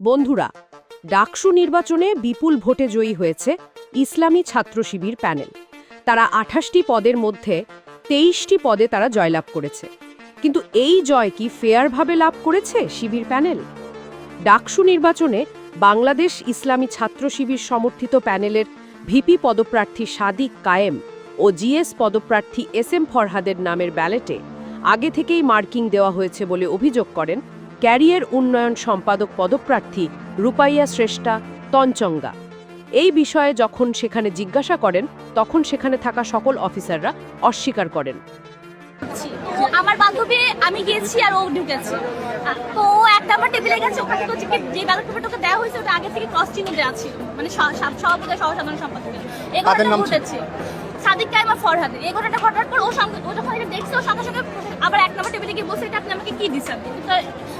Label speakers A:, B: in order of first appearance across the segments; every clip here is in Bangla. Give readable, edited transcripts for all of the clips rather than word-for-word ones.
A: বন্ধুরা, ডাকসু নির্বাচনে বিপুল ভোটে জয়ী হয়েছে ইসলামী ছাত্র শিবির প্যানেল। তারা ২৮টি পদের মধ্যে ২৩টি পদে তারা জয়লাভ করেছে। কিন্তু এই জয় কি ফেয়ারভাবে লাভ করেছে শিবির প্যানেল? ডাকসু নির্বাচনে বাংলাদেশ ইসলামী ছাত্র শিবির সমর্থিত প্যানেলের ভিপি পদপ্রার্থী সাদিক কায়েম ও জিএস পদপ্রার্থী এসএম ফরহাদের নামের ব্যালটে আগে থেকেই মার্কিং দেওয়া হয়েছে বলে অভিযোগ করেন ক্যারিয়ার উন্নয়ন সম্পাদক পদপ্রার্থী রূপাইয়া শ্রেষ্ঠা তঞ্চঙ্গা। এই বিষয়ে যখন সেখানে জিজ্ঞাসা করেন তখন সেখানে থাকা সকল অফিসাররা অস্বীকার করেন।
B: আমার বান্ধবী আমি গেছি আর ও ঢুকেছে, তো ও একটা আমার টেবিলে গেছে, ওখানে তো যে ব্যালট পেপারটাকে দেওয়া হয়েছে ওটা আগে থেকে ক্রস চিহ্ন দেওয়া ছিল, মানে সভাপতি সহসাধারণ সম্পাদকের এই ঘটনাটা ঘটেছে। সাদিক কায়েম আর ফরহাদ এই ঘটনাটা ঘটার পর ও যখন এটা দেখছে ও সঙ্গে সঙ্গে আবার এক নম্বর টেবিলে গিয়ে বলছে এটা আপনি আমাকে কি দিচ্ছেন,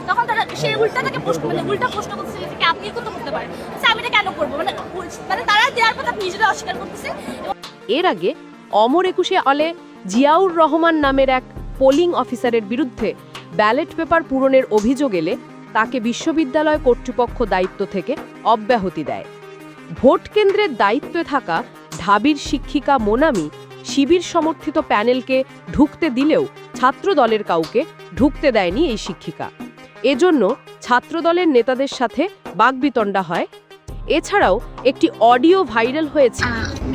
B: তখন তারা সে উল্টা প্রশ্ন করছে যে আপনি কত করতে পারেন, আমি এটা কেন করবো, মানে তারা দেওয়ার কথা নিজেরা অস্বীকার করতেছে।
A: এর আগে অমর একুশে আলে জিয়াউর রহমান নামের এক পোলিং অফিসারের বিরুদ্ধে ব্যালট পেপার পূরণের অভিযোগ এলে তাকে বিশ্ববিদ্যালয় কর্তৃপক্ষ দায়িত্ব থেকে অব্যাহতি দেয়। ভোট কেন্দ্রের দায়িত্বে থাকা ঢাবির শিক্ষিকা মোনামি শিবির সমর্থিত প্যানেলকে ঢুকতে দিলেও ছাত্রদলের কাউকে ঢুকতে দেয়নি এই শিক্ষিকা। এজন্য ছাত্রদলের নেতাদের সাথে বাকবিতণ্ডা হয়। এছাড়াও একটি অডিও ভাইরাল হয়েছে।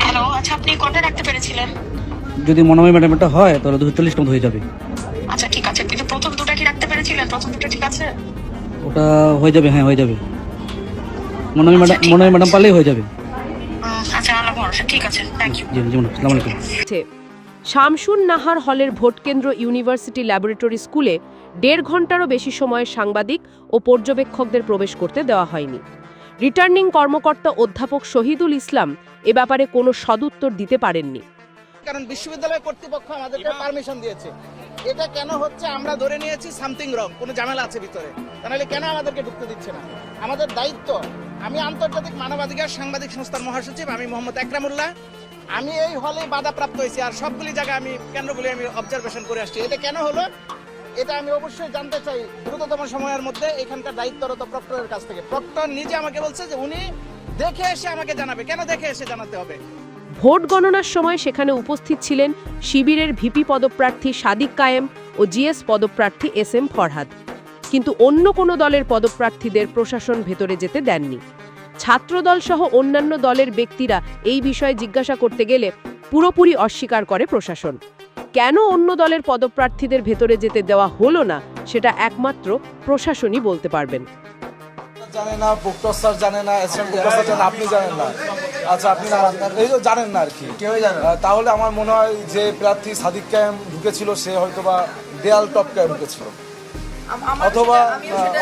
C: হ্যালো, আচ্ছা আপনি কোনটা রাখতে পেরেছিলেন?
D: যদি মনোময় ম্যাডামটা হয় তাহলে 240 নম্বর হয়ে যাবে।
C: আচ্ছা ঠিক আছে, কিন্তু প্রথম দুটো কি রাখতে পেরেছিলেন? প্রথম দুটো ঠিক আছে?
D: ওটা হয়ে যাবে, হ্যাঁ হয়ে যাবে। মনোময় ম্যাডাম পারলেই হয়ে যাবে।
C: আচ্ছা আল্লাহ ভরসা, ঠিক আছে, থ্যাংক ইউ।
D: জি জি, আসসালামু আলাইকুম।
A: শামসুন নাহার হলের ভোটকেন্দ্র ইউনিভার্সিটি ল্যাবরেটরি স্কুলে ১.৫ ঘন্টারও বেশি সময় সাংবাদিক ও পর্যবেক্ষকদের প্রবেশ করতে দেওয়া হয়নি। রিটার্নিং কর্মকর্তা অধ্যাপক শহীদুল ইসলাম এ ব্যাপারে কোনো সদুত্তর দিতে পারেননি।
E: কারণ বিশ্ববিদ্যালয় কর্তৃপক্ষ আমাদেরকে পারমিশন দিয়েছে। এটা কেন হচ্ছে আমরা ধরে নিয়েছি সামথিং রং, কোনো ঝামেলা আছে ভিতরে, তাহলে কেন আমাদেরকে ঢুকতে দিচ্ছে না? আমাদের দায়িত্ব। আমি আন্তর্জাতিক মানবাধিকার সাংবাদিক সংস্থার মহাসচিব, আমি মোহাম্মদ একরামুল্লাহ। আমি এই হলে বাধাপ্রাপ্ত হয়েছি, আর সবগুলি জায়গায় আমি কেন্দ্রগুলি আমি অবজারভেশন করে আসছি। এটা কেন হলো এটা আমি অবশ্যই জানতে চাই দ্রুততম সময়ের মধ্যে এখানকার দায়িত্বরত প্রক্টরের কাছ থেকে। প্রক্টর নিজে আমাকে বলছে যে উনি দেখে এসে আমাকে জানাবে। কেন দেখে এসে জানাতে হবে?
A: ভোট গণনার সময় সেখানে উপস্থিত ছিলেন শিবিরের ভিপি পদপ্রার্থী সাদিক কায়েম ও জিএস পদপ্রার্থী এসএম ফরহাদ, কিন্তু অন্য কোনো দলের পদপ্রার্থীদের প্রশাসন ভেতরে যেতে দেননি। ছাত্রদল সহ অন্যান্য দলের ব্যক্তিরা এই বিষয়ে জিজ্ঞাসা করতে গেলে পুরোপুরি অস্বীকার করে প্রশাসন। কেন অন্য দলের পদপ্রার্থীদের ভেতরে যেতে দেওয়া হলো না সেটা একমাত্র প্রশাসনই বলতে পারবেন।
F: জানে না, প্রক্টর স্যার জানে না, অ্যাসিস্ট্যান্ট প্রক্টর স্যার জানে, আপনি জানেন না। আচ্ছা আপনি এই যে জানেন না আর কি, তাহলে আমার মনে হয় যে প্রার্থী সাদিক কায়েম ঢুকেছিল সে হয়তো বা দেয়াল টপকায় ঢুকেছিল,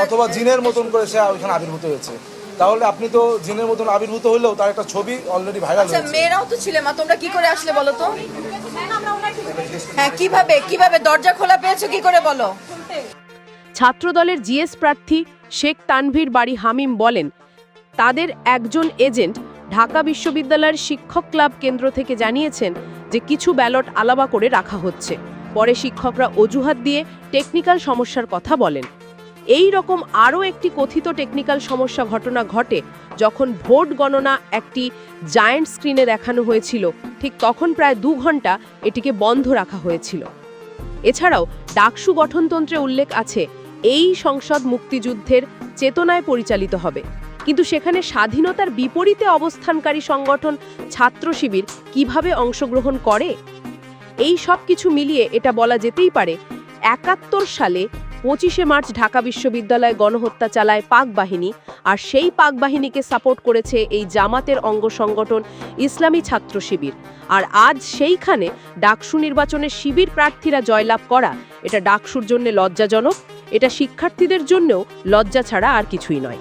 F: অথবা জিনের মতন করে সে ওইখানে আবির্ভূত হয়েছে। তাহলে আপনি তো জিনের মতন আবির্ভূত হইলেও তার একটা ছবি অলরেডি ভাইরাল হয়েছে।
G: মেয়েরাও তো ছিলে, মা তোমরা কি করে আসলে বলো তো? হ্যাঁ, কিভাবে দরজা খোলা পেয়েছো কি করে বলো?
A: ছাত্রদলের জিএস প্রার্থী শেখ তানভীর বাড়ি হামিম বলেন, তাদের একজন এজেন্ট ঢাকা বিশ্ববিদ্যালয়ের শিক্ষক ক্লাব কেন্দ্র থেকে জানিয়েছেন যে কিছু ব্যালট আলাদা করে রাখা হচ্ছে। পরে শিক্ষকরা অজুহাত দিয়ে টেকনিক্যাল সমস্যার কথা বলেন। এই রকম আরও একটি কথিত টেকনিক্যাল সমস্যা ঘটনা ঘটে যখন ভোট গণনা একটি জায়ান্ট স্ক্রিনে দেখানো হয়েছিল, ঠিক তখন প্রায় ২ ঘন্টা এটিকে বন্ধ রাখা হয়েছিল। এছাড়াও ডাকসু গঠনতন্ত্রে উল্লেখ আছে এই সংসদ মুক্তিযুদ্ধের চেতনায় পরিচালিত হবে, কিন্তু সেখানে স্বাধীনতার বিপরীতে অবস্থানকারী সংগঠন ছাত্র শিবির কিভাবে অংশগ্রহণ করে? এই সব কিছু মিলিয়ে এটা বলা যেতেই পারে ৭১ সালে ২৫শে মার্চ ঢাকা বিশ্ববিদ্যালয়ে গণহত্যা চালায় পাক বাহিনী, আর সেই পাক বাহিনীকে সাপোর্ট করেছে এই জামাতের অঙ্গ সংগঠন ইসলামী ছাত্র শিবির। আর আজ সেইখানে ডাকসু নির্বাচনে শিবির প্রার্থীরা জয়লাভ করা, এটা ডাকসুর জন্য লজ্জাজনক, এটা শিক্ষার্থীদের জন্যও লজ্জা ছাড়া আর কিছুই নয়।